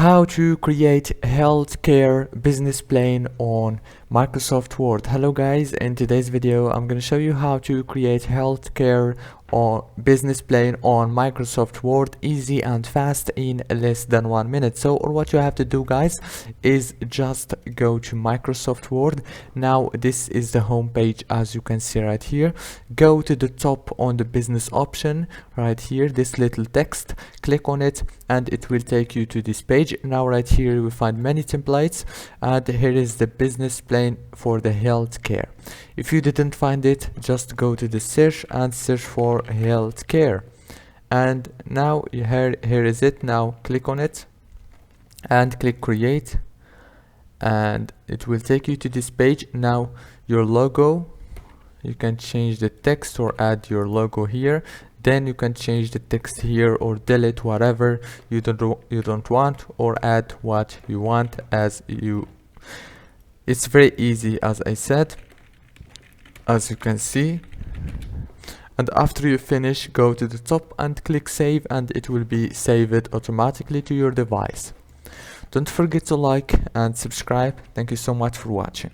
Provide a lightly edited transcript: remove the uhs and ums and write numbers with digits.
How to create healthcare business plan on Microsoft Word. Hello guys, in today's video I'm going to show you how to create healthcare or business plan on Microsoft Word easy and fast in less than 1 minute. So what you have to do guys is just go to Microsoft Word. Now this is the home page, as you can see right here. Go to the top on the business option right here, this little text, click on it and it will take you to this page. Now right here you will find many templates and here is the business plan for the healthcare. If you didn't find it, just go to the search and search for healthcare, and now here is it. Now click on it and click create and it will take you to this page. Now your logo, you can change the text or add your logo here. Then you can change the text here or delete whatever you don't want, or add what you want as you. It's very easy, as I said, as you can see. And after you finish, go to the top and click save and it will be saved automatically to your device. Don't forget to like and subscribe. Thank you so much for watching.